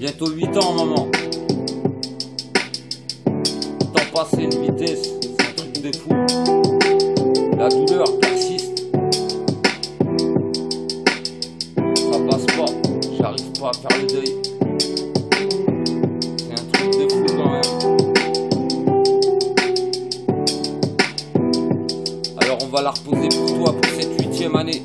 Bientôt 8 ans, maman. Temps passe à une vitesse, c'est un truc de fou. La douleur persiste. Ça passe pas, j'arrive pas à faire le deuil. C'est un truc de fou quand même. Alors on va la reposer pour toi pour cette 8e année.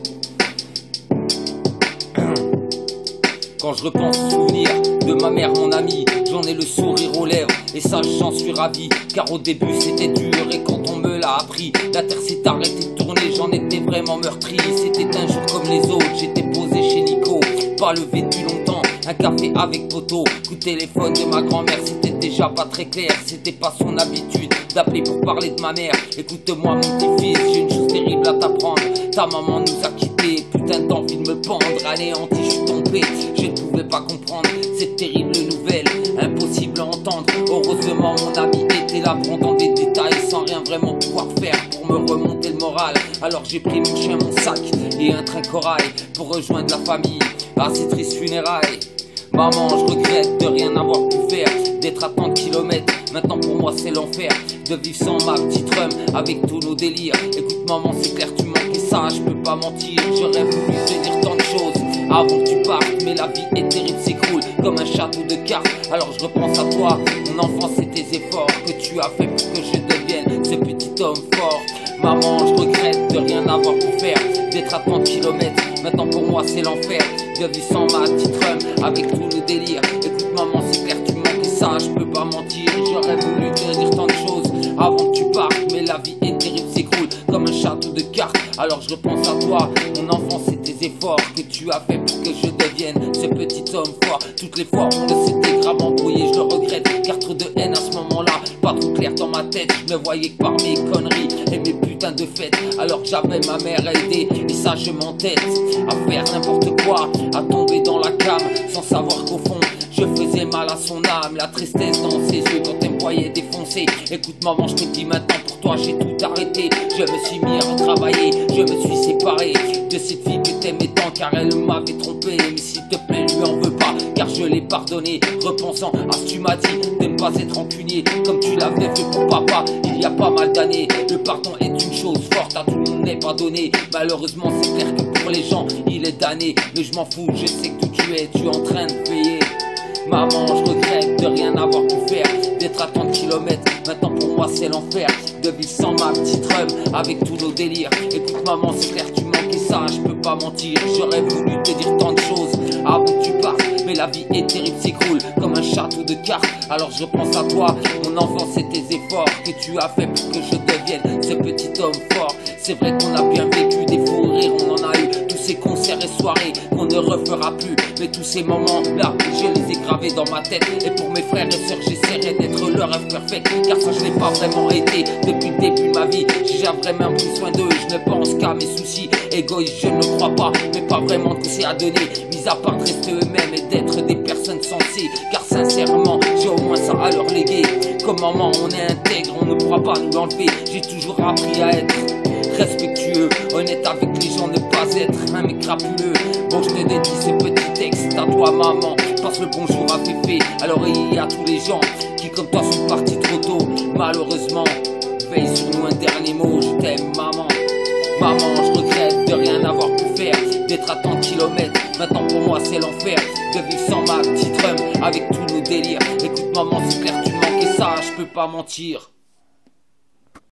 Quand je repense aux souvenirs de ma mère, mon amie, j'en ai le sourire aux lèvres, et ça j'en suis ravi, car au début c'était dur, et quand on me l'a appris, la terre s'est arrêtée de tourner, j'en étais vraiment meurtri. C'était un jour comme les autres, j'étais posé chez Nico, pas levé depuis longtemps, un café avec poteau, coup de téléphone de ma grand-mère, c'était déjà pas très clair, c'était pas son habitude d'appeler pour parler de ma mère. Écoute-moi mon petit-fils, j'ai une chose terrible à t'apprendre, ta maman nous a quittés, putain d'envie de me pendre, anéanti, je suis tombé, je ne pouvais pas comprendre cette terrible nouvelle, impossible à entendre. Heureusement mon ami était là, prendant des détails sans rien vraiment pouvoir faire pour me remonter le moral. Alors j'ai pris mon chien, mon sac et un train corail pour rejoindre la famille à ces tristes funérailles. Maman, je regrette de rien avoir pu faire, d'être à tant de kilomètres, maintenant pour moi c'est l'enfer, de vivre sans ma petite rhum avec tous nos délires. Écoute maman, c'est clair tu manques et ça je peux pas mentir, j'aurais voulu te dire tant de choses avant que tu partes, mais la vie est terrible, s'écroule comme un château de cartes. Alors je repense à toi, mon enfance et tes efforts que tu as fait pour que je devienne ce petit homme fort. Maman, je regrette de rien avoir pu faire, d'être à tant de kilomètres, maintenant pour moi c'est l'enfer, de vivre sans ma petite rhum avec tous nos délires. Écoute maman, c'est clair tu manques et ça je peux pas mentir, j'aurais voulu te dire tant de choses avant que tu partes, mais la vie est terrible, s'écroule comme un château de cartes. Alors je repense à toi, mon enfance et tes efforts que tu as fait pour que je devienne ce petit homme fort. Toutes les fois où on s'était grave embrouillé, je le regrette, car trop de haine à ce moment-là, pas trop clair dans ma tête, je ne voyais que par mes conneries et mes putains de fêtes. Alors j'avais ma mère à aider, et ça je m'entête à faire n'importe quoi, à tomber dans la came sans savoir qu'au fond je faisais mal à son âme, la tristesse dans ses yeux quand elle me voyait défoncer. Écoute maman, je te dis maintenant pour toi j'ai tout arrêté, je me suis mis à retravailler, je me suis séparé de cette fille que t'aimais tant car elle m'avait trompé. Mais s'il te plaît lui en veux pas car je l'ai pardonné, repensant à ce que tu m'as dit de ne pas être rancunier comme tu l'avais fait pour papa il y a pas mal d'années. Le pardon est une chose forte, à tout le monde n'est pas donné, malheureusement c'est clair que pour les gens il est damné. Mais je m'en fous, je sais que d'où tu es en train de payer. Maman, je regrette de rien avoir pu faire, d'être à tant de kilomètres, maintenant pour moi c'est l'enfer, de vivre sans ma petite rhum avec tous nos délires. Écoute maman, c'est clair tu manques et ça je peux pas mentir, j'aurais voulu te dire tant de choses avant que tu partes, mais la vie est terrible, s'écroule comme un château de cartes. Alors je repense à toi, mon enfance et tes efforts que tu as fait pour que je devienne ce petit homme fort. C'est vrai qu'on a bien vécu des fous rires, on en a eu tous ces concerts et soirées qu'on ne refera plus, mais tous ces moments là je les ai gravés dans ma tête. Et pour mes frères et sœurs j'essaierai d'être leur rêve parfait, car ça je l'ai pas vraiment été depuis le début de ma vie. J'ai vraiment pris soin d'eux, je ne pense qu'à mes soucis égoïstes, je ne le crois pas, mais pas vraiment que c'est à donner, mis à part de rester eux-mêmes et d'être des personnes sensées, car sincèrement j'ai au moins ça à leur léguer. Comme maman on est intègre, on ne pourra pas nous l'enlever, j'ai toujours appris à être respectueux, honnête avec les gens, ne pas être un mec crapuleux. Bon je te dédie ce petit texte à toi maman, passe le bonjour à Féfé à l'oreille à tous les gens qui comme toi sont partis trop tôt. Malheureusement veille sur nous un dernier mot, je t'aime maman. Maman, je regrette de rien avoir pu faire, d'être à tant de kilomètres, maintenant pour moi c'est l'enfer, de vivre sans ma petite rhum avec tous nos délires. Écoute maman, c'est clair tu manques et ça je peux pas mentir.